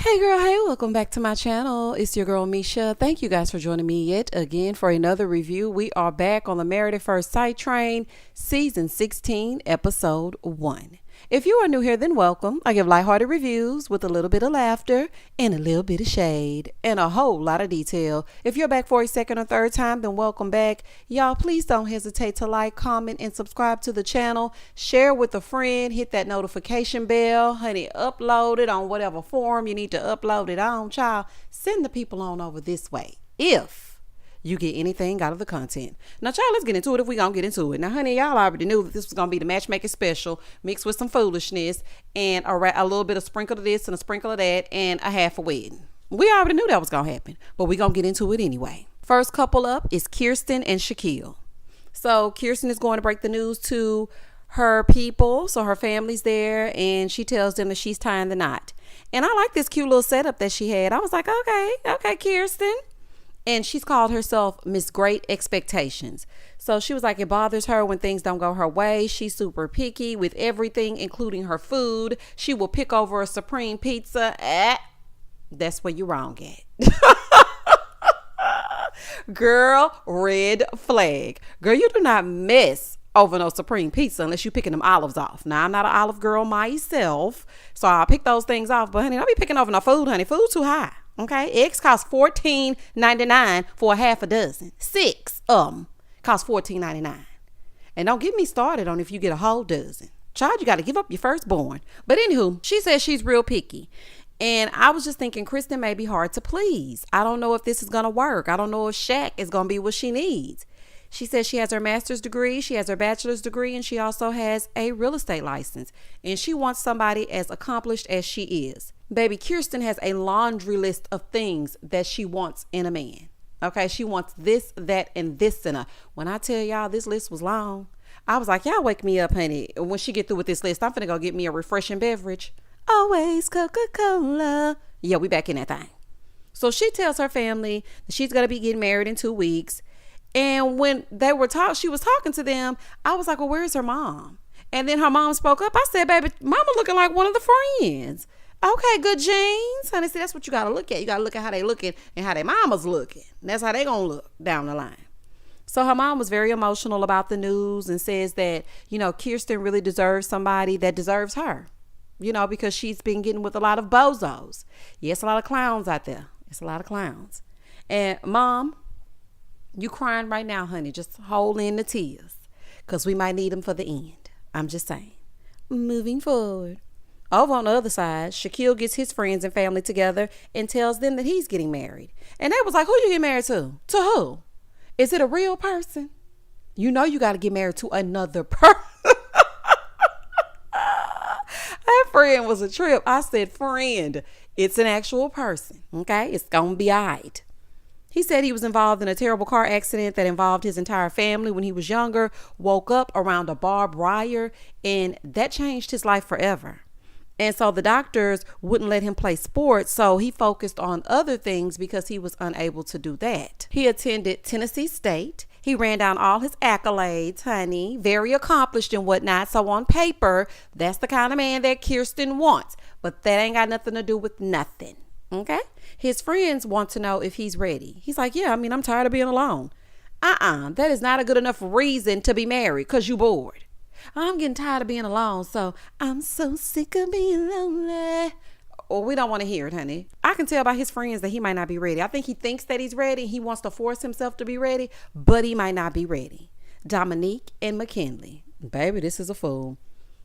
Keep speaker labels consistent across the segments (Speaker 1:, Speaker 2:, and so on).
Speaker 1: Hey girl, hey, welcome back to my channel. It's your girl Misha. Thank you guys for joining me yet again for another review. We are back on the Married at First Sight train, season 16, episode 1. If you are new here, then welcome. I give lighthearted reviews with a little bit of laughter and a little bit of shade and a whole lot of detail. If you're back for a second or third time, then welcome back. Y'all, please don't hesitate to like, comment, and subscribe to the channel. Share with a friend. Hit that notification bell. Honey, upload it on whatever form you need to upload it on, child. Send the people on over this way if you get anything out of the content. Now, child, let's get into it if we gonna get into it. Now, honey, y'all already knew that this was gonna be the matchmaking special mixed with some foolishness and a little bit of sprinkle of this and a sprinkle of that and a half a wedding. We already knew that was gonna happen, but we gonna get into it anyway. First couple up is Kirsten and Shaquille. So Kirsten is going to break the news to her people, so her family's there, and she tells them that she's tying the knot. And I like this cute little setup that she had. I was like, okay, Kirsten. And she's called herself Miss Great Expectations. So she was like, it bothers her when things don't go her way. She's super picky with everything, including her food. She will pick over a supreme pizza. That's where you're wrong at. Girl, red flag. Girl, you do not mess over no supreme pizza unless you're picking them olives off. Now, I'm not an olive girl myself, so I'll pick those things off. But, honey, don't be picking over no food, honey. Food's too high. Okay, eggs cost $14.99 for a half a dozen. 6 cost $14.99. And don't get me started on if you get a whole dozen. Child, you got to give up your firstborn. But anywho, she says she's real picky. And I was just thinking Kristen may be hard to please. I don't know if this is going to work. I don't know if Shaq is going to be what she needs. She says she has her master's degree, she has her bachelor's degree, and she also has a real estate license. And she wants somebody as accomplished as she is. Baby, Kirsten has a laundry list of things that she wants in a man. Okay, she wants this, that, and this in her. When I tell y'all this list was long, I was like, y'all wake me up, honey. When she get through with this list, I'm finna go get me a refreshing beverage. Always Coca-Cola. Yeah, we back in that thing. So she tells her family that she's gonna be getting married in 2 weeks. And when they were she was talking to them, I was like, well, where's her mom? And then her mom spoke up. I said, baby, mama looking like one of the friends. Okay, good genes. Honey, see, that's what you got to look at. You got to look at how they looking and how their mama's looking. And that's how they going to look down the line. So her mom was very emotional about the news and says that, Kirsten really deserves somebody that deserves her, because she's been getting with a lot of bozos. Yes, a lot of clowns out there. It's a lot of clowns. And Mom, you crying right now, honey. Just hold in the tears because we might need them for the end. I'm just saying. Moving forward. Over on the other side, Shaquille gets his friends and family together and tells them that he's getting married. And they was like, who you get married to? To who? Is it a real person? You know you got to get married to another person. That friend was a trip. I said, friend, it's an actual person. Okay? It's going to be all right. He said he was involved in a terrible car accident that involved his entire family when he was younger, woke up around a barbed wire, and that changed his life forever. And so the doctors wouldn't let him play sports, so he focused on other things because he was unable to do that. He attended Tennessee State. He ran down all his accolades, honey, very accomplished and whatnot. So on paper, that's the kind of man that Kirsten wants. But that ain't got nothing to do with nothing. Okay? His friends want to know if he's ready. He's like, yeah, I'm tired of being alone. That is not a good enough reason to be married because you bored. I'm getting tired of being alone, so I'm so sick of being lonely. Well, we don't want to hear it, honey. I can tell by his friends that he might not be ready. I think he thinks that he's ready. He wants to force himself to be ready, but he might not be ready. Dominique and McKinley. Baby, this is a fool.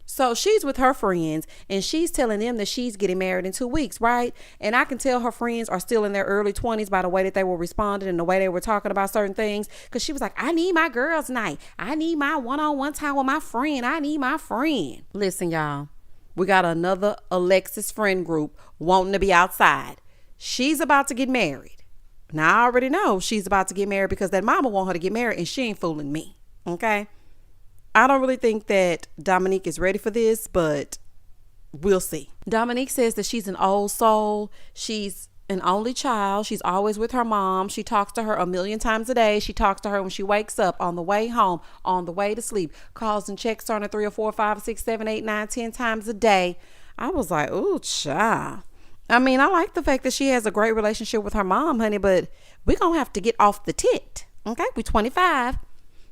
Speaker 1: So she's with her friends and she's telling them that she's getting married in 2 weeks, right? And I can tell her friends are still in their early 20s by the way that they were responding and the way they were talking about certain things. Because she was like, I need my girls' night. I need my one-on-one time with my friend. I need my friend. Listen, y'all, we got another Alexis friend group wanting to be outside. She's about to get married. Now, I already know she's about to get married because that mama want her to get married and she ain't fooling me. Okay? I don't really think that Dominique is ready for this, but we'll see. Dominique says that she's an old soul. She's an only child. She's always with her mom. She talks to her a million times a day. She talks to her when she wakes up, on the way home, on the way to sleep, calls and checks on her 3 or 4, 5, 6, 7, 8, 9, 10 times a day. I was like, ooh, child. I mean, I like the fact that she has a great relationship with her mom, honey, but we're going to have to get off the tit. Okay, we're 25.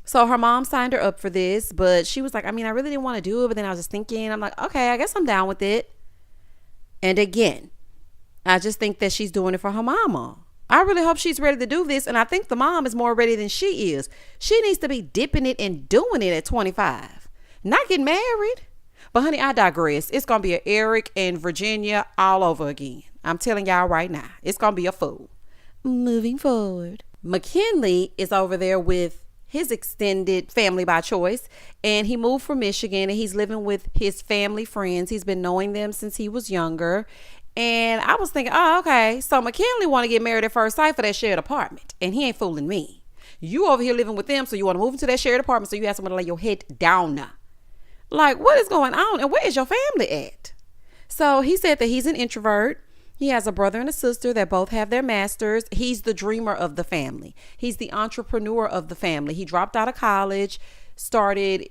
Speaker 1: So her mom signed her up for this, but she was like, I mean, I really didn't want to do it, but then I was just thinking, I'm like, okay, I guess I'm down with it. And again, I just think that she's doing it for her mama. I really hope she's ready to do this, and I think the mom is more ready than she is. She needs to be dipping it and doing it at 25, not getting married. But honey, I digress. It's going to be an Eric and Virginia all over again. I'm telling y'all right now, it's going to be a fool. Moving forward, McKinley is over there with his extended family by choice, and he moved from Michigan, and he's living with his family friends. He's been knowing them since he was younger. And I was thinking, oh, okay, so McKinley want to get married at first sight for that shared apartment, and he ain't fooling me. You over here living with them, so you want to move into that shared apartment so you have someone to lay your head down. Like, what is going on, and where is your family at? So he said that he's an introvert. He has a brother and a sister that both have their masters. He's the dreamer of the family. He's the entrepreneur of the family. He dropped out of college, started,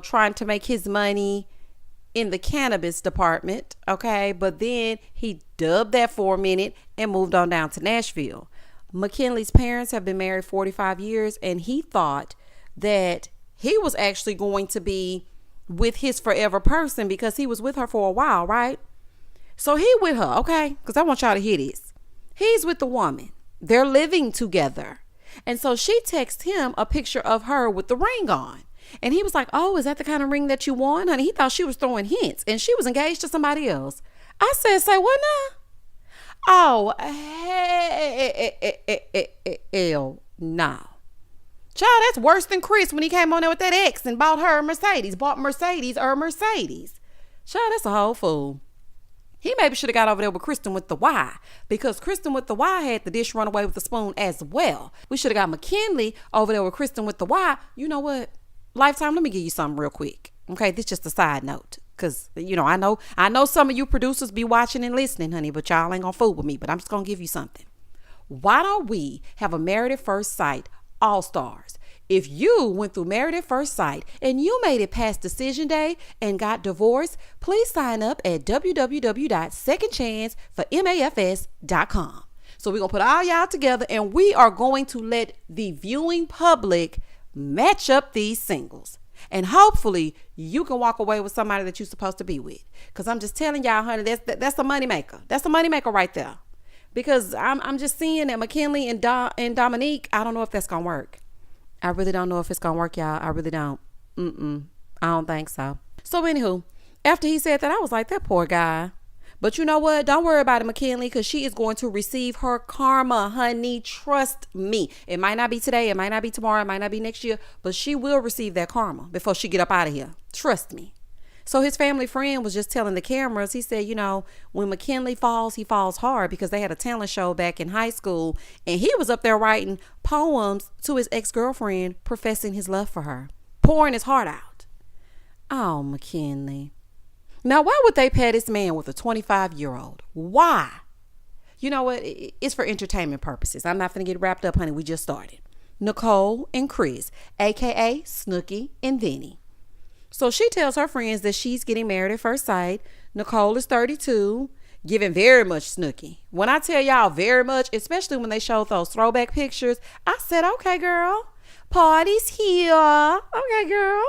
Speaker 1: trying to make his money in the cannabis department. Okay. But then he dubbed that for a minute and moved on down to Nashville. McKinley's parents have been married 45 years, and he thought that he was actually going to be with his forever person because he was with her for a while, right? So he with her, okay? Because I want y'all to hear this. He's with the woman. They're living together. And so she texted him a picture of her with the ring on. And he was like, oh, is that the kind of ring that you want, honey? He thought she was throwing hints, and she was engaged to somebody else. I said, say what now? Oh, hell no. Child, that's worse than Chris when he came on there with that ex and bought her a Mercedes. Bought Mercedes. Child, that's a whole fool. He maybe should have got over there with Kristen with the Y, because Kristen with the Y had the dish run away with the spoon as well. We should have got McKinley over there with Kristen with the Y. You know what? Lifetime, let me give you something real quick. Okay, this is just a side note. Because, I know some of you producers be watching and listening, honey, but y'all ain't gonna fool with me. But I'm just gonna give you something. Why don't we have a Married at First Sight All-Stars? If you went through Married at First Sight and you made it past decision day and got divorced, please sign up at www.secondchanceformafs.com. So we're going to put all y'all together, and we are going to let the viewing public match up these singles. And hopefully you can walk away with somebody that you're supposed to be with. Because I'm just telling y'all, honey, that's a moneymaker. That's a moneymaker right there. Because I'm just seeing that McKinley and Dominique, I don't know if that's going to work. I really don't know if it's going to work, y'all. I really don't. I don't think so. So anywho, after he said that, I was like, that poor guy. But you know what? Don't worry about it, McKinley, because she is going to receive her karma, honey. Trust me. It might not be today. It might not be tomorrow. It might not be next year. But she will receive that karma before she get up out of here. Trust me. So his family friend was just telling the cameras, he said, when McKinley falls, he falls hard, because they had a talent show back in high school, and he was up there writing poems to his ex-girlfriend, professing his love for her, pouring his heart out. Oh, McKinley. Now, why would they pair this man with a 25-year-old? Why? You know what? It's for entertainment purposes. I'm not going to get wrapped up, honey. We just started. Nicole and Chris, a.k.a. Snooki and Vinny. So she tells her friends that she's getting married at first sight. Nicole is 32, giving very much Snooki. When I tell y'all very much, especially when they showed those throwback pictures, I said, okay, girl, party's here. Okay, girl.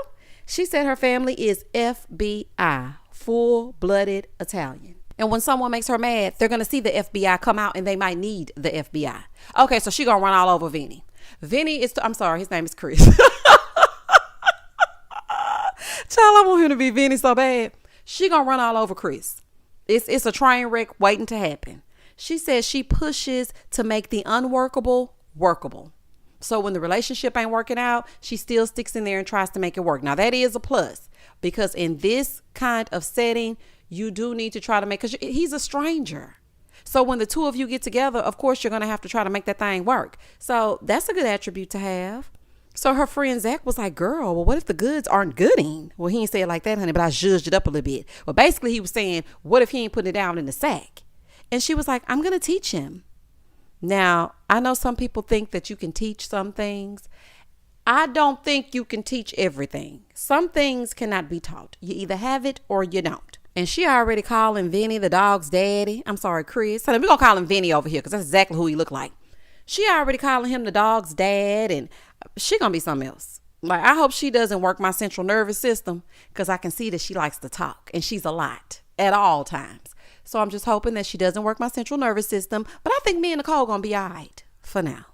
Speaker 1: She said her family is FBI, full-blooded Italian. And when someone makes her mad, they're going to see the FBI come out, and they might need the FBI. Okay, so she going to run all over Vinny. Vinny is, I'm sorry, his name is Chris. Child, I want him to be Vinny so bad. She gonna run all over Chris. It's a train wreck waiting to happen. She says she pushes to make the unworkable workable. So when the relationship ain't working out, she still sticks in there and tries to make it work. Now that is a plus, because in this kind of setting, you do need to try to make, because he's a stranger. So when the two of you get together, of course, you're gonna have to try to make that thing work. So that's a good attribute to have. So her friend Zach was like, girl, well, what if the goods aren't gooding? Well, he didn't say it like that, honey, but I judged it up a little bit. Well, basically he was saying, what if he ain't putting it down in the sack? And she was like, I'm going to teach him. Now, I know some people think that you can teach some things. I don't think you can teach everything. Some things cannot be taught. You either have it or you don't. And she already calling Vinny the dog's daddy. I'm sorry, Chris. So we're going to call him Vinny over here because that's exactly who he look like. She already calling him the dog's dad, and she going to be something else. Like, I hope she doesn't work my central nervous system because I can see that she likes to talk, and she's a lot at all times. So I'm just hoping that she doesn't work my central nervous system. But I think me and Nicole going to be all right for now.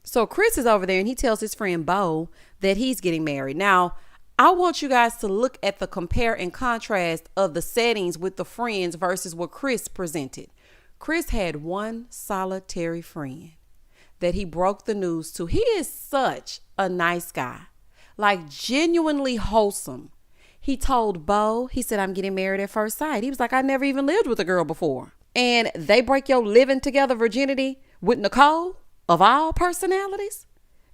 Speaker 1: So Chris is over there, and he tells his friend Bo that he's getting married. Now, I want you guys to look at the compare and contrast of the settings with the friends versus what Chris presented. Chris had one solitary friend that he broke the news to. He is such a nice guy, like genuinely wholesome. He told Bo, he said, I'm getting married at first sight. He was like, I never even lived with a girl before. And they break your living together virginity with Nicole, of all personalities.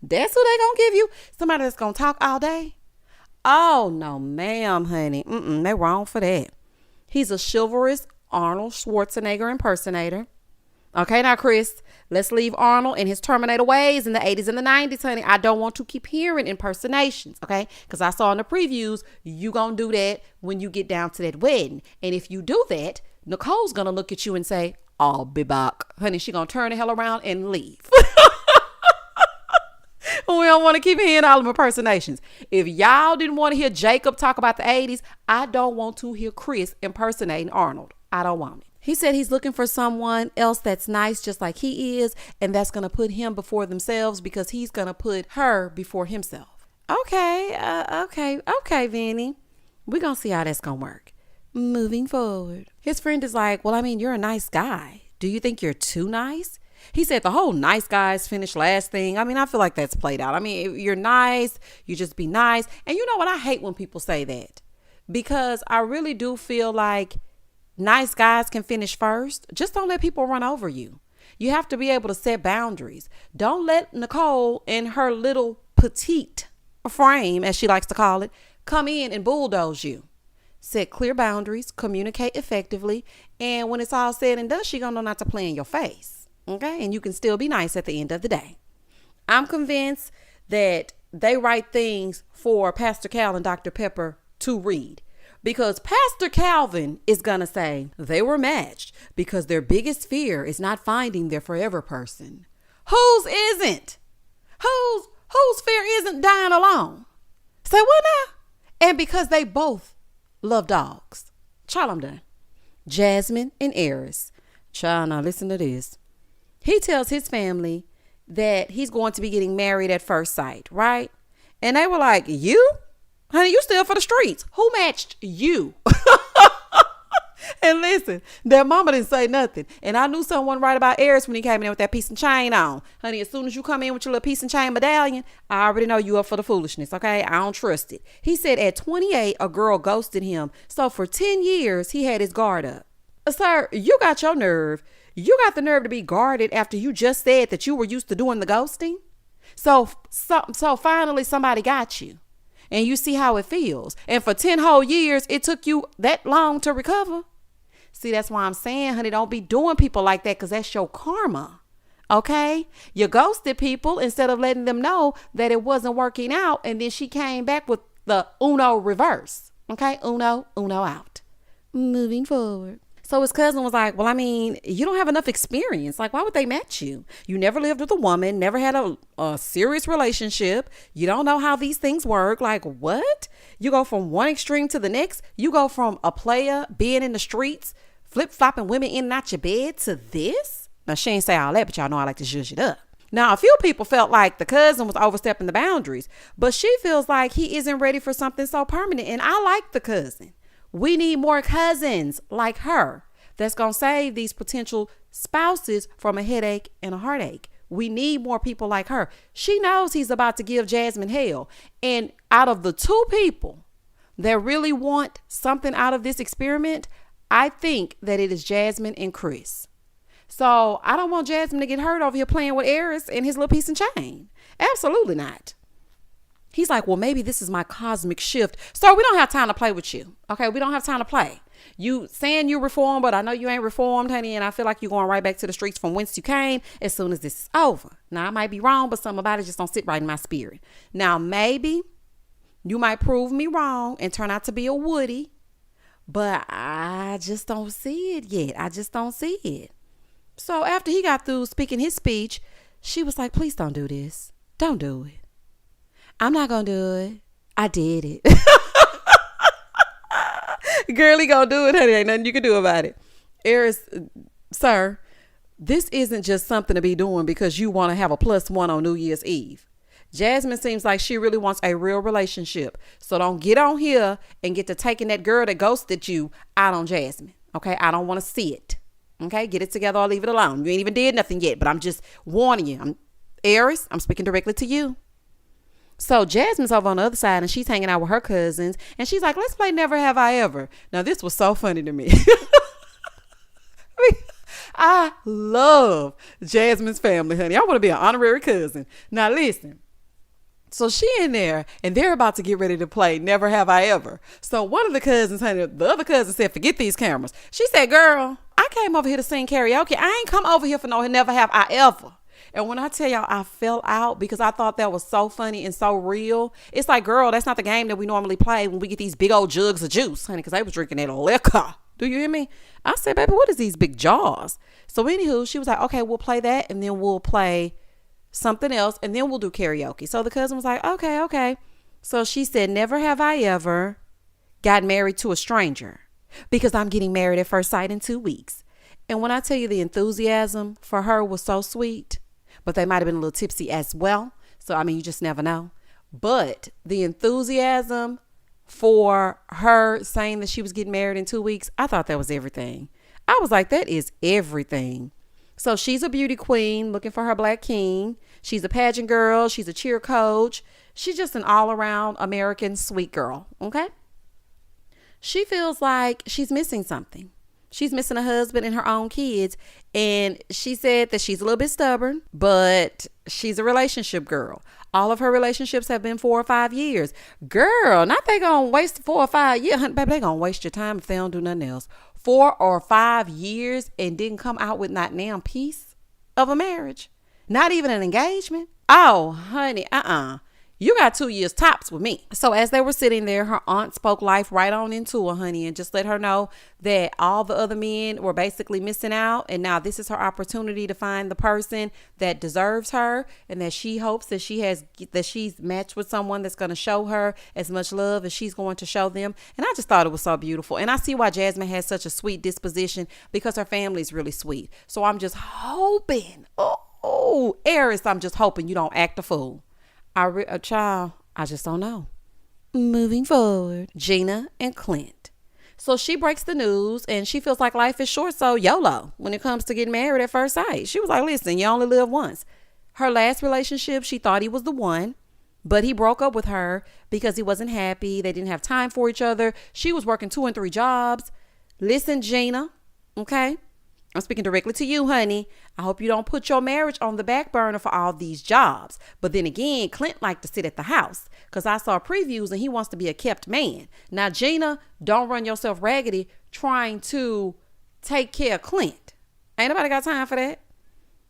Speaker 1: That's who they gonna give you? Somebody that's gonna talk all day? Oh, no, ma'am, honey. They wrong for that. He's a chivalrous Arnold Schwarzenegger impersonator. Okay, now, Chris, let's leave Arnold and his Terminator ways in the 80s and the 90s, honey. I don't want to keep hearing impersonations, okay? Because I saw in the previews, you going to do that when you get down to that wedding. And if you do that, Nicole's going to look at you and say, I'll be back. Honey, she going to turn the hell around and leave. We don't want to keep hearing all of impersonations. If y'all didn't want to hear Jacob talk about the 80s, I don't want to hear Chris impersonating Arnold. I don't want it. He said he's looking for someone else that's nice just like he is, and that's going to put him before themselves because he's going to put her before himself. Okay, Vinny. We're going to see how that's going to work. Moving forward. His friend is like, well, I mean, you're a nice guy. Do you think you're too nice? He said the whole nice guys finish last thing. I mean, I feel like that's played out. I mean, if you're nice, you just be nice. And you know what? I hate when people say that because I really do feel like nice guys can finish first. Just don't let people run over you. You have to be able to set boundaries. Don't let Nicole in her little petite frame, as she likes to call it, come in and bulldoze you. Set clear boundaries, communicate effectively, and when it's all said and done, she gonna know not to play in your face. Okay, and you can still be nice at the end of the day. I'm convinced that they write things for Pastor Cal and Dr. Pepper to read. Because Pastor Calvin is going to say they were matched because their biggest fear is not finding their forever person. Whose isn't? Whose fear isn't dying alone? Say what now? And because they both love dogs. Child, I'm done. Jasmine and Eris. Child, now listen to this. He tells his family that he's going to be getting married at first sight, right? And they were like, you? Honey, you still for the streets. Who matched you? And listen, their mama didn't say nothing. And I knew someone right about Eris when he came in with that piece and chain on. Honey, as soon as you come in with your little piece and chain medallion, I already know you up for the foolishness, okay? I don't trust it. He said at 28, a girl ghosted him. So for 10 years, he had his guard up. Sir, you got your nerve. You got the nerve to be guarded after you just said that you were used to doing the ghosting. So finally somebody got you. And you see how it feels. And for 10 whole years, it took you that long to recover. See, that's why I'm saying, honey, don't be doing people like that because that's your karma. Okay? You ghosted people instead of letting them know that it wasn't working out. And then she came back with the Uno reverse. Okay? Uno out. Moving forward. So his cousin was like, well, I mean, you don't have enough experience. Like, why would they match you? You never lived with a woman, never had a serious relationship. You don't know how these things work. Like, what? You go from one extreme to the next. You go from a player being in the streets, flip-flopping women in and out your bed to this? Now, she ain't say all that, but y'all know I like to zhuzh it up. Now, a few people felt like the cousin was overstepping the boundaries, but she feels like he isn't ready for something so permanent. And I like the cousin. We need more cousins like her that's going to save these potential spouses from a headache and a heartache. We need more people like her. She knows he's about to give Jasmine hell. And out of the two people that really want something out of this experiment, I think that it is Jasmine and Chris. So I don't want Jasmine to get hurt over here playing with Eris and his little piece and chain. Absolutely not. He's like, well, maybe this is my cosmic shift. So we don't have time to play with you. Okay, we don't have time to play. You saying you reformed, but I know you ain't reformed, honey. And I feel like you're going right back to the streets from whence you came as soon as this is over. Now, I might be wrong, but something about it just don't sit right in my spirit. Now, maybe you might prove me wrong and turn out to be a Woody. But I just don't see it yet. I just don't see it. So after he got through speaking his speech, she was like, please don't do this. Don't do it. I'm not going to do it. I did it. Girlie gonna do it, honey. Ain't nothing you can do about it. Eris, sir, this isn't just something to be doing because you want to have a +1 on New Year's Eve. Jasmine seems like she really wants a real relationship. So don't get on here and get to taking that girl that ghosted you out on Jasmine. Okay, I don't want to see it. Okay, get it together or leave it alone. You ain't even did nothing yet, but I'm just warning you. Eris, I'm speaking directly to you. So Jasmine's over on the other side and she's hanging out with her cousins and she's like, let's play Never Have I Ever. Now this was so funny to me. I love Jasmine's family, honey. I want to be an honorary cousin. Now listen. So she in there and they're about to get ready to play Never Have I Ever. So one of the cousins, honey, the other cousin said, forget these cameras. She said, girl, I came over here to sing karaoke. I ain't come over here for no Never Have I Ever. And when I tell y'all I fell out because I thought that was so funny and so real, it's like, girl, that's not the game that we normally play when we get these big old jugs of juice, honey, because they was drinking that liquor. Do you hear me? I said, baby, what is these big jaws? So anywho, she was like, okay, we'll play that and then we'll play something else and then we'll do karaoke. So the cousin was like, okay. So she said, never have I ever got married to a stranger because I'm getting married at first sight in 2 weeks. And when I tell you the enthusiasm for her was so sweet, but they might have been a little tipsy as well. So, I mean, you just never know. But the enthusiasm for her saying that she was getting married in 2 weeks, I thought that was everything. I was like, that is everything. So she's a beauty queen looking for her black king. She's a pageant girl. She's a cheer coach. She's just an all around American sweet girl. Okay. She feels like she's missing something. She's missing a husband and her own kids. And she said that she's a little bit stubborn, but she's a relationship girl. All of her relationships have been 4 or 5 years. Girl, not they gonna waste 4 or 5 years. Baby, they gonna waste your time if they don't do nothing else. 4 or 5 years and didn't come out with not damn piece of a marriage. Not even an engagement. Oh, honey, You got 2 years tops with me. So as they were sitting there, her aunt spoke life right on into her, honey, and just let her know that all the other men were basically missing out. And now this is her opportunity to find the person that deserves her and that she hopes that she's matched with someone that's going to show her as much love as she's going to show them. And I just thought it was so beautiful. And I see why Jasmine has such a sweet disposition because her family is really sweet. So I'm just hoping, Eris, I'm just hoping you don't act a fool. Child, I just don't know. Moving forward, Gina and Clint. So she breaks the news and she feels like life is short, so YOLO when it comes to getting married at first sight. She was like, listen, you only live once. Her last relationship, she thought he was the one, but he broke up with her because he wasn't happy. They didn't have time for each other. She was working 2 and 3 jobs. Listen, Gina, okay? I'm speaking directly to you, honey. I hope you don't put your marriage on the back burner for all these jobs. But then again, Clint liked to sit at the house because I saw previews and he wants to be a kept man. Now, Gina, don't run yourself raggedy trying to take care of Clint. Ain't nobody got time for that.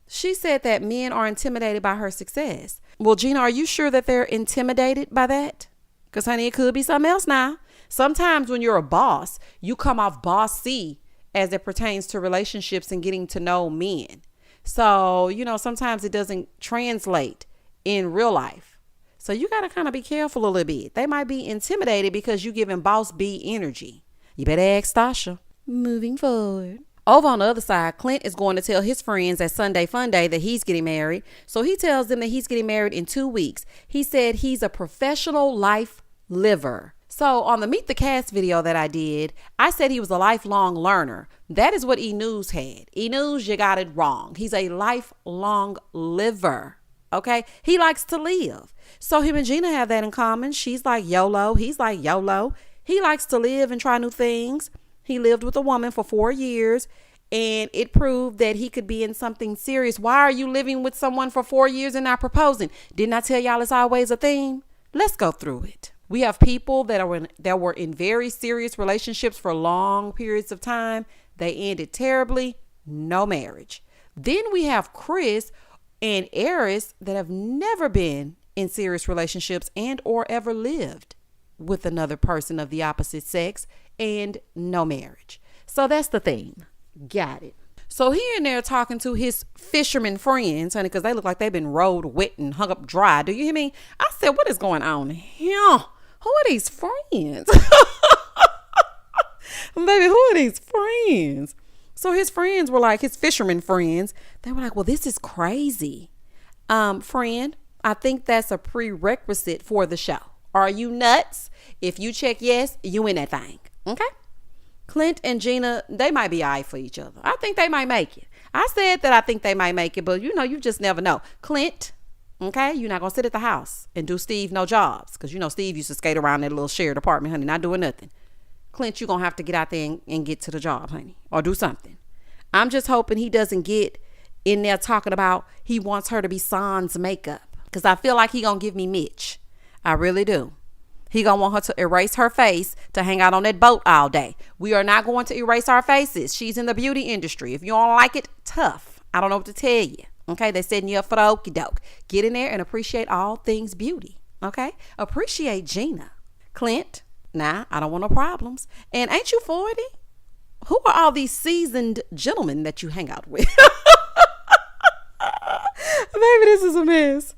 Speaker 1: She said that men are intimidated by her success. Well, Gina, are you sure that they're intimidated by that? Because, honey, it could be something else now. Sometimes when you're a boss, you come off bossy as it pertains to relationships and getting to know men. So, sometimes it doesn't translate in real life. So you got to kind of be careful a little bit. They might be intimidated because you giving boss B energy. You better ask Tasha. Moving forward. Over on the other side, Clint is going to tell his friends at Sunday Fun Day that he's getting married. So he tells them that he's getting married in 2 weeks. He said he's a professional life liver. So on the Meet the Cast video that I did, I said he was a lifelong learner. That is what E-News had. E-News, you got it wrong. He's a lifelong liver. Okay. He likes to live. So him and Gina have that in common. She's like YOLO. He's like YOLO. He likes to live and try new things. He lived with a woman for 4 years and it proved that he could be in something serious. Why are you living with someone for 4 years and not proposing? Didn't I tell y'all it's always a theme? Let's go through it. We have people that were in very serious relationships for long periods of time. They ended terribly. No marriage. Then we have Chris and Eris that have never been in serious relationships and or ever lived with another person of the opposite sex and no marriage. So that's the thing. Got it. So he in there talking to his fisherman friends, honey, because they look like they've been rolled wet and hung up dry. Do you hear me? I said, what is going on here? Who are these friends? Baby, who are these friends? So his friends were like, his fisherman friends, they were like, well, this is crazy. Friend, I think that's a prerequisite for the show. Are you nuts? If you check yes, you in that thing. Okay? Clint and Gina, they might be eye for each other. I think they might make it. I said that I think they might make it, but you just never know. Clint, okay, you're not going to sit at the house and do Steve no jobs, because Steve used to skate around that little shared apartment, honey, not doing nothing. Clint, you're going to have to get out there and get to the job, honey, or do something. I'm just hoping he doesn't get in there talking about he wants her to be sans makeup, because I feel like he going to give me Mitch. I really do. He gonna want her to erase her face to hang out on that boat all day. We are not going to erase our faces. She's in the beauty industry. If you don't like it, tough. I don't know what to tell you. Okay, they setting you up for the okie doke. Get in there and appreciate all things beauty. Okay, appreciate Gina. Clint, nah, I don't want no problems. And ain't you 40? Who are all these seasoned gentlemen that you hang out with? Baby, this is a mess.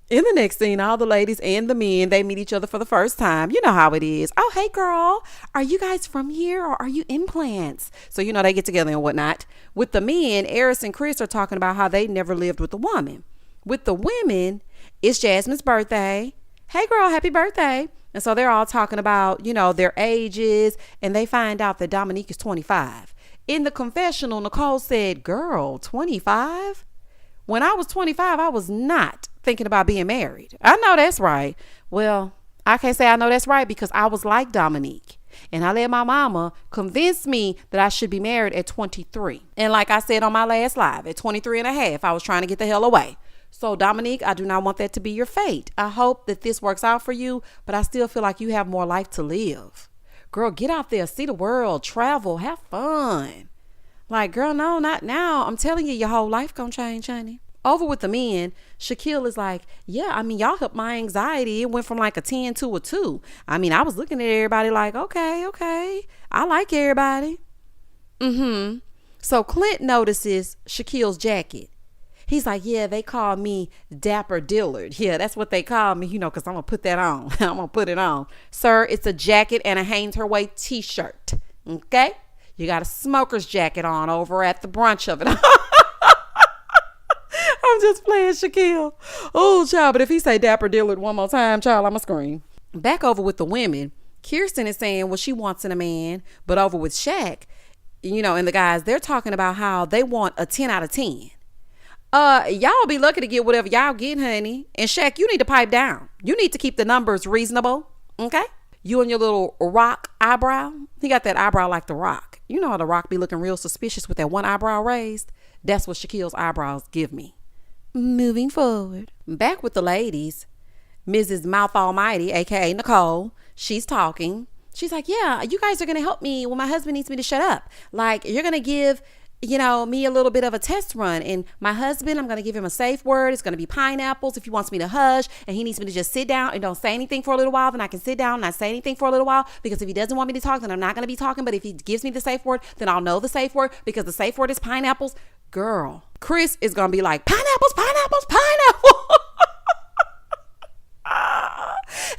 Speaker 1: In the next scene, all the ladies and the men, they meet each other for the first time. You know how it is. Oh, hey, girl. Are you guys from here or are you implants? So, they get together and whatnot. With the men, Eris and Chris are talking about how they never lived with a woman. With the women, it's Jasmine's birthday. Hey, girl, happy birthday. And so they're all talking about, their ages. And they find out that Dominique is 25. In the confessional, Nicole said, girl, 25? When I was 25, I was not thinking about being married. I know that's right. Well, I can't say I know that's right because I was like Dominique. And I let my mama convince me that I should be married at 23. And like I said on my last live, at 23 and a half, I was trying to get the hell away. So Dominique, I do not want that to be your fate. I hope that this works out for you, but I still feel like you have more life to live. Girl, get out there, see the world, travel, have fun. Like, girl, no, not now. I'm telling you, your whole life gonna change, honey. Over with the men, Shaquille is like, yeah, y'all helped my anxiety. It went from like a 10 to a 2. I was looking at everybody like, okay. I like everybody. So Clint notices Shaquille's jacket. He's like, yeah, they call me Dapper Dillard. Yeah, that's what they call me, because I'm going to put that on. I'm going to put it on. Sir, it's a jacket and a Hanes Her Way t-shirt. Okay? You got a smoker's jacket on over at the brunch of it. I'm just playing Shaquille. Oh, child, but if he say Dapper Dillard one more time, child, I'ma scream. Back over with the women, Kirsten is saying what she wants in a man, but over with Shaq, and the guys, they're talking about how they want a 10 out of 10. Y'all be lucky to get whatever y'all get, honey. And Shaq, you need to pipe down. You need to keep the numbers reasonable, okay? You and your little rock eyebrow. He got that eyebrow like the Rock. You know how the Rock be looking real suspicious with that one eyebrow raised? That's what Shaquille's eyebrows give me. Moving forward. Back with the ladies, Mrs. Mouth Almighty, aka Nicole, she's talking. She's like, yeah, you guys are going to help me when my husband needs me to shut up. Like, you're going to give, me a little bit of a test run. And my husband, I'm going to give him a safe word. It's going to be pineapples if he wants me to hush. And he needs me to just sit down and don't say anything for a little while. Then I can sit down and not say anything for a little while. Because if he doesn't want me to talk, then I'm not going to be talking. But if he gives me the safe word, then I'll know the safe word. Because the safe word is pineapples. Girl, Chris is going to be like, pineapples.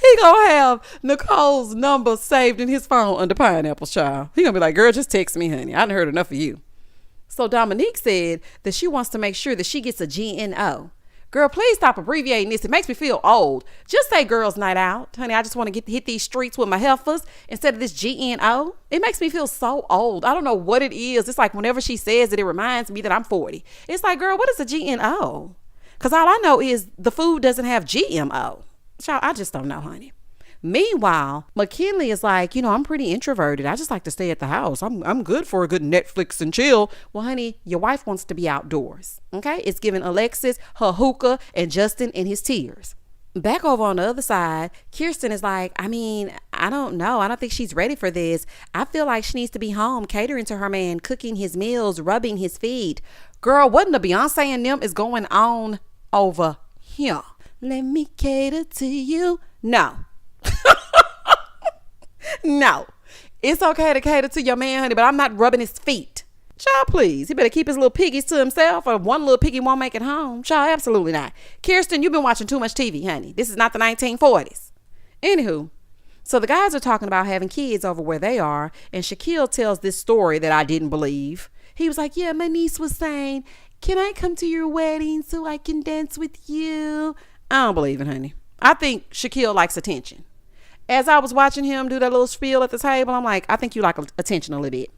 Speaker 1: He gonna have Nicole's number saved in his phone under pineapples, child. He gonna be like, girl, just text me, honey. I done heard enough of you. So Dominique said that she wants to make sure that she gets a GNO. Girl, please stop abbreviating this. It makes me feel old. Just say girls' night out. Honey, I just want to hit these streets with my heifers instead of this GNO. It makes me feel so old. I don't know what it is. It's like whenever she says it, it reminds me that I'm 40. It's like, girl, what is a GNO? Because all I know is the food doesn't have GMO. Child, I just don't know, honey. Meanwhile, McKinley is like, I'm pretty introverted. I just like to stay at the house. I'm good for a good Netflix and chill. Well, honey, your wife wants to be outdoors. Okay? It's giving Alexis her hookah and Justin in his tears. Back over on the other side, Kirsten is like, I don't know. I don't think she's ready for this. I feel like she needs to be home, catering to her man, cooking his meals, rubbing his feet. Girl, what in the Beyonce and them is going on over here? Let me cater to you. No. No. It's okay to cater to your man, honey, but I'm not rubbing his feet. Child, please. He better keep his little piggies to himself, or one little piggy won't make it home. Child, absolutely not. Kirsten, you've been watching too much TV, honey. This is not the 1940s. Anywho, so the guys are talking about having kids over where they are, and Shaquille tells this story that I didn't believe. He was like, yeah, my niece was saying, can I come to your wedding so I can dance with you? I don't believe it, honey. I think Shaquille likes attention. As I was watching him do that little spiel at the table, I'm like, I think you like attention a little bit.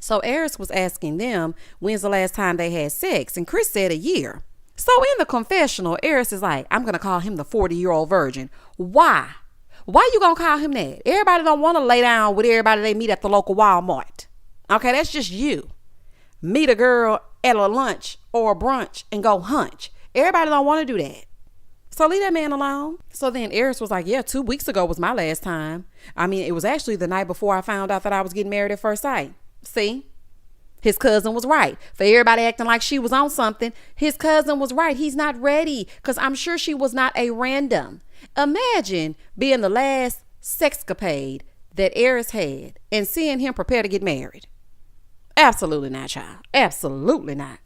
Speaker 1: So Eris was asking them, when's the last time they had sex? And Chris said a year. So in the confessional, Eris is like, I'm going to call him the 40-year-old virgin. Why? Why you going to call him that? Everybody don't want to lay down with everybody they meet at the local Walmart. Okay, that's just you. Meet a girl at a lunch or a brunch and go hunch. Everybody don't want to do that. So leave that man alone. So then Eris was like, yeah, 2 weeks ago was my last time. I mean, it was actually the night before I found out that I was getting married at first sight. See? His cousin was right. For everybody acting like she was on something, his cousin was right. He's not ready, because I'm sure she was not a random. Imagine being the last sexcapade that Eris had and seeing him prepare to get married. Absolutely not, child. Absolutely not.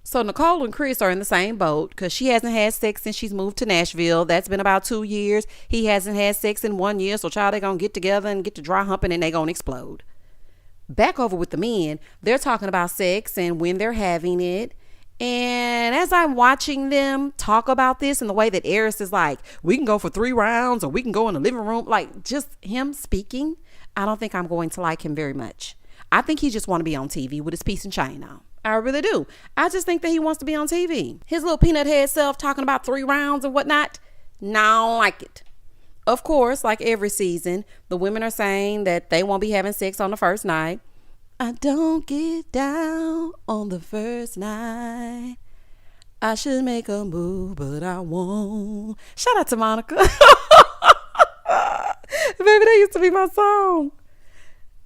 Speaker 1: So Nicole and Chris are in the same boat, because she hasn't had sex since she's moved to Nashville. That's been about 2 years. He hasn't had sex in 1 year. So child, they're going to get together and get to dry humping, and they're going to explode. Back over with the men, they're talking about sex and when they're having it. And as I'm watching them talk about this, and the way that Eris is like, we can go for 3 rounds, or we can go in the living room, like just him speaking, I don't think I'm going to like him very much. I think he just want to be on TV with his piece and chain on. I really do. I just think that he wants to be on TV. His little peanut head self talking about 3 rounds and whatnot. No, I don't like it. Of course, like every season, the women are saying that they won't be having sex on the first night. I don't get down on the first night. I should make a move, but I won't. Shout out to Monica. Baby, that used to be my song.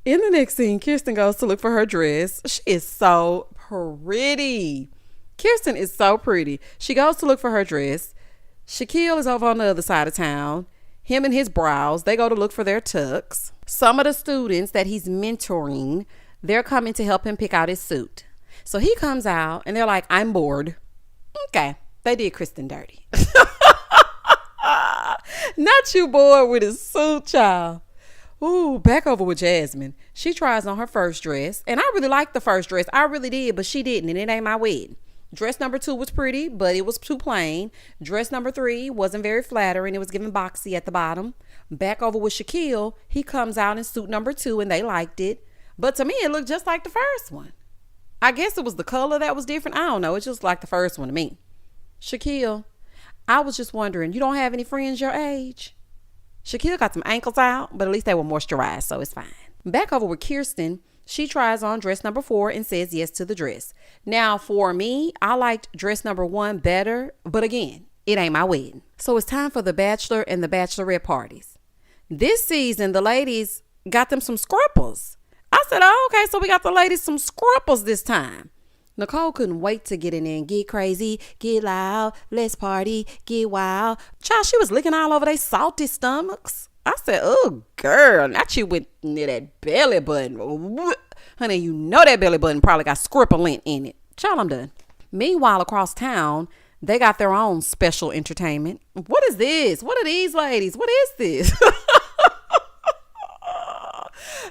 Speaker 1: In the next scene, Kirsten goes to look for her dress. She is so pretty. Kirsten is so pretty. She goes to look for her dress. Shaquille is over on the other side of town. Him and his brows, they go to look for their tux. Some of the students that he's mentoring, they're coming to help him pick out his suit. So he comes out and they're like, I'm bored. Okay, they did Kristen dirty. Not you bored with his suit, child. Ooh, back over with Jasmine. She tries on her first dress. And I really liked the first dress. I really did, but she didn't. And it ain't my wedding. Dress number 2 was pretty, but it was too plain. Dress number 3 wasn't very flattering. It was giving boxy at the bottom. Back over with Shaquille. He comes out in suit number 2 and they liked it. But to me, it looked just like the first one. I guess it was the color that was different. I don't know. It's just like the first one to me. Shaquille, I was just wondering, you don't have any friends your age? Shaquille got some ankles out, but at least they were moisturized, so it's fine. Back over with Kirsten, she tries on dress number 4 and says yes to the dress. Now, for me, I liked dress number 1 better, but again, it ain't my wedding. So it's time for the Bachelor and the Bachelorette parties. This season, the ladies got them some scruples. I said, oh, okay, so we got the ladies some scruples this time. Nicole couldn't wait to get in there and get crazy, get loud, let's party, get wild. Child, she was licking all over their salty stomachs. I said, oh, girl, not you with that belly button. Honey, you know that belly button probably got scripple in it. Child, I'm done. Meanwhile, across town, they got their own special entertainment. What is this? What are these ladies? What is this?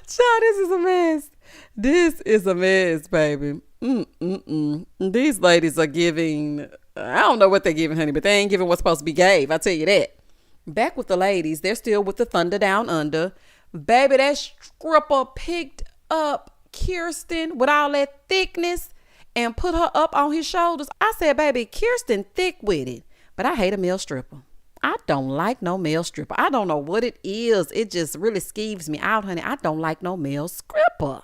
Speaker 1: Child, this is a mess. This is a mess, baby. These ladies are giving, I don't know what they're giving, honey, but they ain't giving what's supposed to be gave. I'll tell you that. Back with the ladies, they're still with the Thunder Down Under. Baby, that stripper picked up Kirsten with all that thickness and put her up on his shoulders. I said, baby, Kirsten thick with it. But I hate a male stripper. I don't like no male stripper. I don't know what it is. It just really skeeves me out, honey. I don't like no male stripper.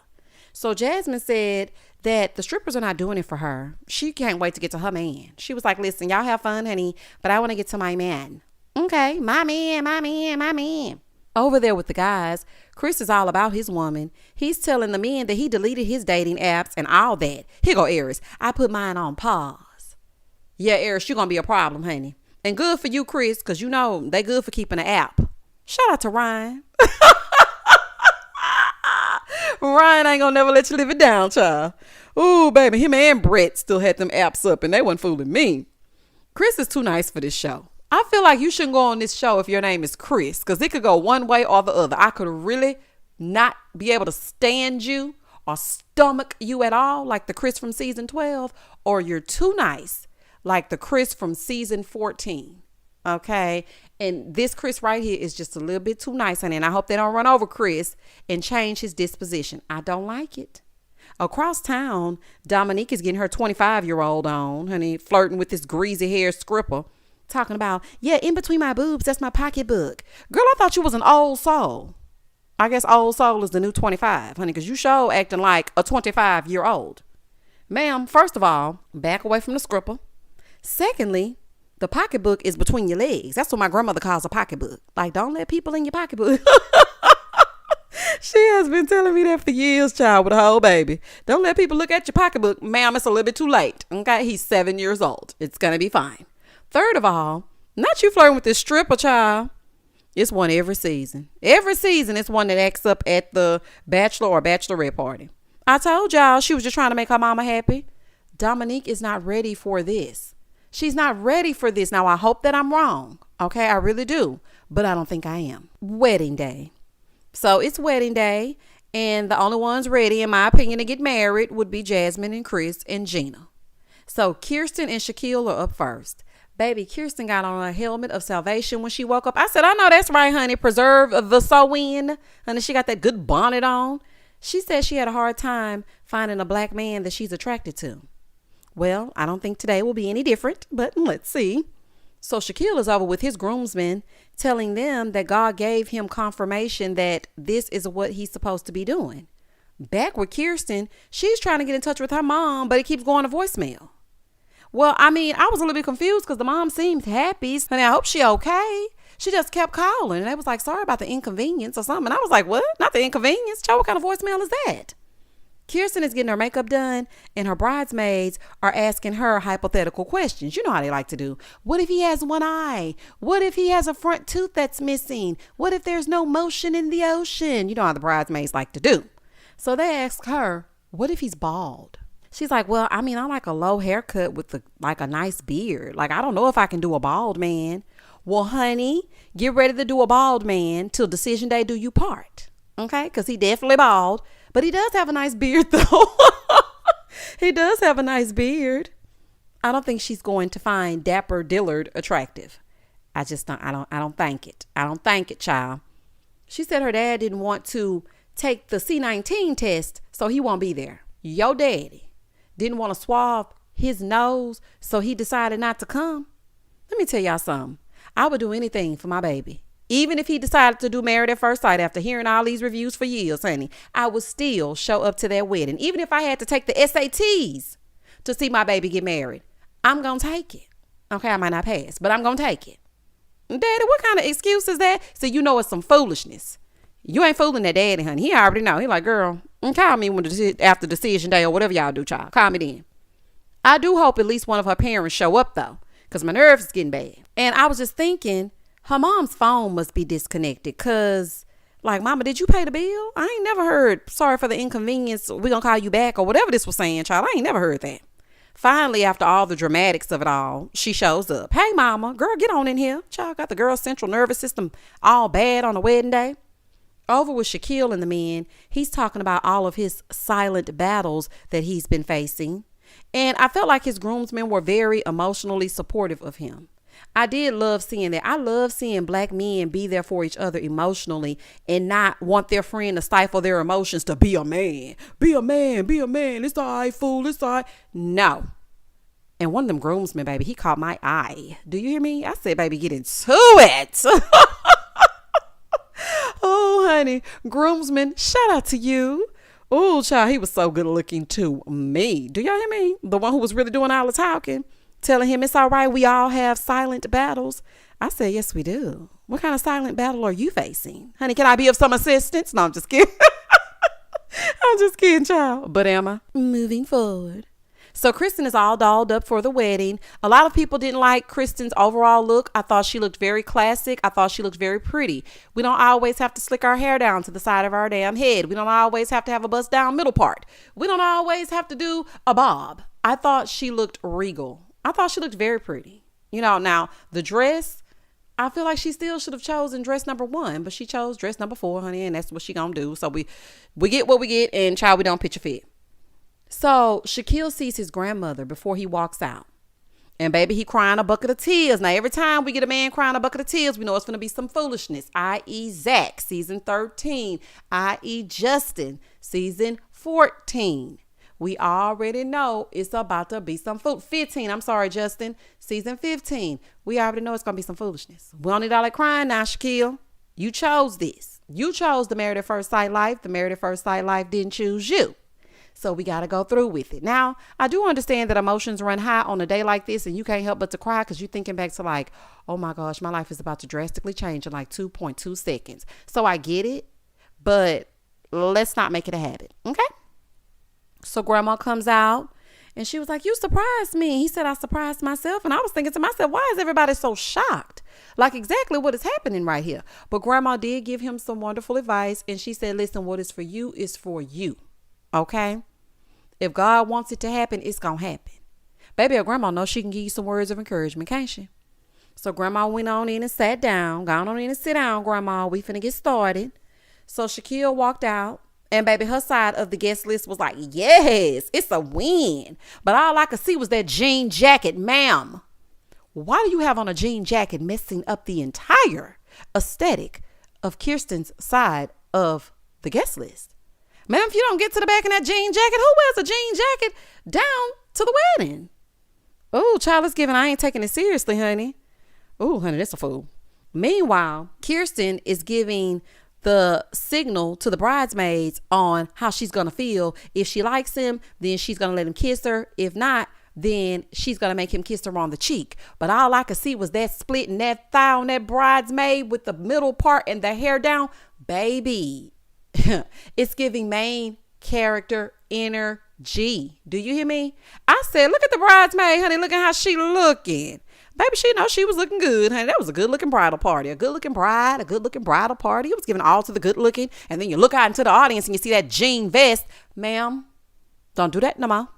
Speaker 1: So Jasmine said that the strippers are not doing it for her. She can't wait to get to her man. She was like, listen, y'all have fun, honey, but I want to get to my man. Okay, my man, my man, my man. Over there with the guys, Chris is all about his woman. He's telling the men that he deleted his dating apps and all that. Here go Eris. I put mine on pause. Yeah, Eris, you're going to be a problem, honey. And good for you, Chris, because you know they good for keeping an app. Shout out to Ryan. Ryan ain't gonna never let you live it down, child. Ooh, baby, him and Brett still had them apps up and they wasn't fooling me. Chris is too nice for this show. I feel like you shouldn't go on this show if your name is Chris, because it could go one way or the other. I could really not be able to stand you or stomach you at all, like the Chris from season 12, or you're too nice, like the Chris from season 14. Okay. And this Chris right here is just a little bit too nice, honey. And I hope they don't run over Chris and change his disposition. I don't like it. Across town, Dominique is getting her 25-year-old on, honey, flirting with this greasy hair scripper, talking about, yeah, in between my boobs, that's my pocketbook. Girl, I thought you was an old soul. I guess old soul is the new 25, honey, because you sure acting like a 25-year-old. Ma'am, first of all, back away from the scripper. Secondly, the pocketbook is between your legs. That's what my grandmother calls a pocketbook. Like, don't let people in your pocketbook. She has been telling me that for years, child, with a whole baby. Don't let people look at your pocketbook. Ma'am, it's a little bit too late. Okay, he's 7 years old. It's going to be fine. Third of all, not you flirting with this stripper, child. It's one every season. Every season, it's one that acts up at the Bachelor or Bachelorette party. I told y'all she was just trying to make her mama happy. Dominique is not ready for this. She's not ready for this. Now, I hope that I'm wrong. Okay, I really do. But I don't think I am. Wedding day. So it's wedding day. And the only ones ready, in my opinion, to get married would be Jasmine and Chris and Gina. So Kirsten and Shaquille are up first. Baby, Kirsten got on a helmet of salvation when she woke up. I said, I know that's right, honey. Preserve the sewing. Honey, she got that good bonnet on. She said she had a hard time finding a black man that she's attracted to. Well, I don't think today will be any different, but let's see. So Shaquille is over with his groomsmen, telling them that God gave him confirmation that this is what he's supposed to be doing. Back with Kirsten, she's trying to get in touch with her mom, but it keeps going to voicemail. Well, I mean, I was a little bit confused because the mom seemed happy. Honey, I hope she okay. She just kept calling. And they was like, sorry about the inconvenience or something. And I was like, what? Not the inconvenience? Child, what kind of voicemail is that? Kirsten is getting her makeup done, and her bridesmaids are asking her hypothetical questions. You know how they like to do. What if he has one eye? What if he has a front tooth that's missing? What if there's no motion in the ocean? You know how the bridesmaids like to do. So they ask her, what if he's bald? She's like, well, I mean, I like a low haircut with a nice beard. Like, I don't know if I can do a bald man. Well, honey, get ready to do a bald man till decision day do you part. Okay? Because he definitely bald. But he does have a nice beard, though. He does have a nice beard. I don't think she's going to find Dapper Dillard attractive. I don't think it. I don't think it, child. She said her dad didn't want to take the C19 test, so he won't be there. Your daddy didn't want to swab his nose, so he decided not to come. Let me tell y'all something. I would do anything for my baby. Even if he decided to do Married at First Sight after hearing all these reviews for years, honey, I would still show up to that wedding. Even if I had to take the SATs to see my baby get married, I'm going to take it. Okay, I might not pass, but I'm going to take it. Daddy, what kind of excuse is that? So you know it's some foolishness. You ain't fooling that daddy, honey. He already know. He like, girl, call me after decision day or whatever y'all do, child. Call me then. I do hope at least one of her parents show up, though, because my nerves is getting bad. And I was just thinking, her mom's phone must be disconnected because, like, mama, did you pay the bill? I ain't never heard, sorry for the inconvenience, we gonna call you back or whatever this was saying, child. I ain't never heard that. Finally, after all the dramatics of it all, she shows up. Hey, mama, girl, get on in here. Child got the girl's central nervous system all bad on the wedding day. Over with Shaquille and the men, he's talking about all of his silent battles that he's been facing. And I felt like his groomsmen were very emotionally supportive of him. I did love seeing that. I love seeing black men be there for each other emotionally and not want their friend to stifle their emotions to be a man. Be a man, be a man. It's all right, fool. It's all right. No. And one of them groomsmen, baby, he caught my eye. Do you hear me? I said, baby, get into it. Oh, honey. Groomsman, shout out to you. Oh, child, he was so good looking to me. Do y'all hear me? The one who was really doing all the talking. Telling him it's all right, we all have silent battles. I said, yes, we do. What kind of silent battle are you facing? Honey, can I be of some assistance? No, I'm just kidding. I'm just kidding, child. But am I? Moving forward. So Kristen is all dolled up for the wedding. A lot of people didn't like Kristen's overall look. I thought she looked very classic. I thought she looked very pretty. We don't always have to slick our hair down to the side of our damn head. We don't always have to have a bust down middle part. We don't always have to do a bob. I thought she looked regal. I thought she looked very pretty. Now the dress, I feel like she still should have chosen dress number 1, but she chose dress number 4, honey, and that's what she gonna do. So we get what we get, and child, we don't pitch a fit. So Shaquille sees his grandmother before he walks out. And baby, he crying a bucket of tears. Now, every time we get a man crying a bucket of tears, we know it's going to be some foolishness, i.e. Zach, season 13, i.e. Justin, season 14. We already know it's about to be some 15. I'm sorry, Justin, season 15. We already know it's going to be some foolishness. We don't need all that crying now, Shaquille. You chose this. You chose the Married at First Sight life. The Married at First Sight life didn't choose you. So we got to go through with it. Now, I do understand that emotions run high on a day like this, and you can't help but to cry because you're thinking back to like, oh my gosh, my life is about to drastically change in like 2.2 seconds. So I get it, but let's not make it a habit. Okay. So grandma comes out and she was like, you surprised me. He said, I surprised myself. And I was thinking to myself, why is everybody so shocked? Like exactly what is happening right here. But grandma did give him some wonderful advice. And she said, listen, what is for you is for you. Okay. If God wants it to happen, it's going to happen. Baby, your grandma knows she can give you some words of encouragement, can't she? So grandma went on in and sat down. Gone on in and sit down, grandma. We finna get started. So Shaquille walked out. And baby, her side of the guest list was like, yes, it's a win. But all I could see was that jean jacket, ma'am. Why do you have on a jean jacket messing up the entire aesthetic of Kirsten's side of the guest list? Ma'am, if you don't get to the back in that jean jacket, who wears a jean jacket down to the wedding? Oh, child is giving. I ain't taking it seriously, honey. Oh, honey, that's a fool. Meanwhile, Kirsten is giving the signal to the bridesmaids on how she's going to feel. If she likes him, then she's going to let him kiss her. If not, then she's going to make him kiss her on the cheek. But all I could see was that split and that thigh on that bridesmaid with the middle part and the hair down. Baby, it's giving main character energy. Do you hear me? I said, look at the bridesmaid, honey. Look at how she looking. Baby, she knows she was looking good, honey. That was a good looking bridal party. A good looking bride, a good looking bridal party. It was giving all to the good looking. And then you look out into the audience and you see that jean vest. Ma'am, don't do that no more.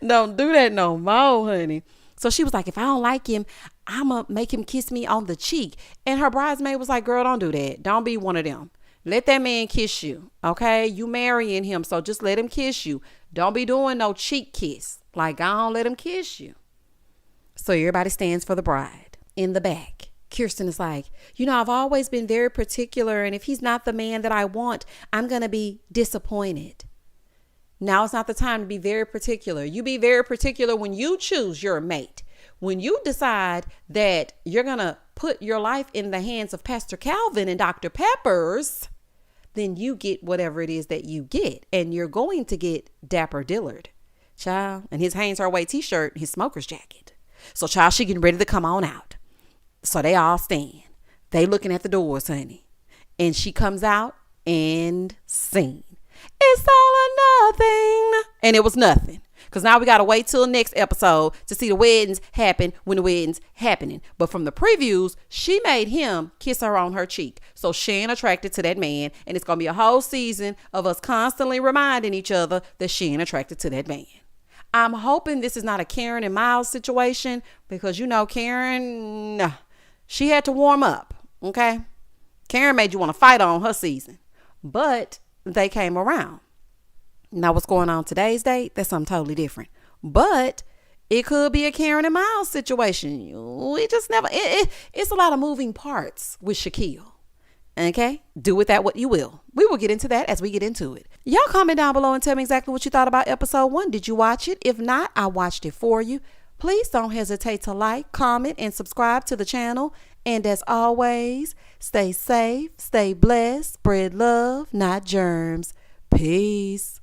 Speaker 1: Don't do that no more, honey. So she was like, if I don't like him, I'm going to make him kiss me on the cheek. And her bridesmaid was like, girl, don't do that. Don't be one of them. Let that man kiss you. Okay. You marrying him. So just let him kiss you. Don't be doing no cheek kiss. Like, I don't let him kiss you. So everybody stands for the bride in the back. Kirsten is like, I've always been very particular. And if he's not the man that I want, I'm going to be disappointed. Now it's not the time to be very particular. You be very particular when you choose your mate. When you decide that you're going to put your life in the hands of Pastor Calvin and Dr. Peppers, then you get whatever it is that you get. And you're going to get Dapper Dillard, child, and his Hanes Her Way t-shirt, his smoker's jacket. So child, she getting ready to come on out. So they all stand. They looking at the doors, honey. And she comes out and sing. It's all or nothing. And it was nothing. Because now we got to wait till next episode to see the weddings happen when the wedding's happening. But from the previews, she made him kiss her on her cheek. So she ain't attracted to that man. And it's going to be a whole season of us constantly reminding each other that she ain't attracted to that man. I'm hoping this is not a Karen and Miles situation because, Karen, she had to warm up. Okay. Karen made you want to fight on her season, but they came around. Now what's going on today's date? That's something totally different, but it could be a Karen and Miles situation. We just never, it's a lot of moving parts with Shaquille. Okay. Do with that what you will. We will get into that as we get into it. Y'all comment down below and tell me exactly what you thought about episode 1. Did you watch it? If not, I watched it for you. Please don't hesitate to like, comment, and subscribe to the channel. And as always, stay safe, stay blessed, spread love, not germs. Peace.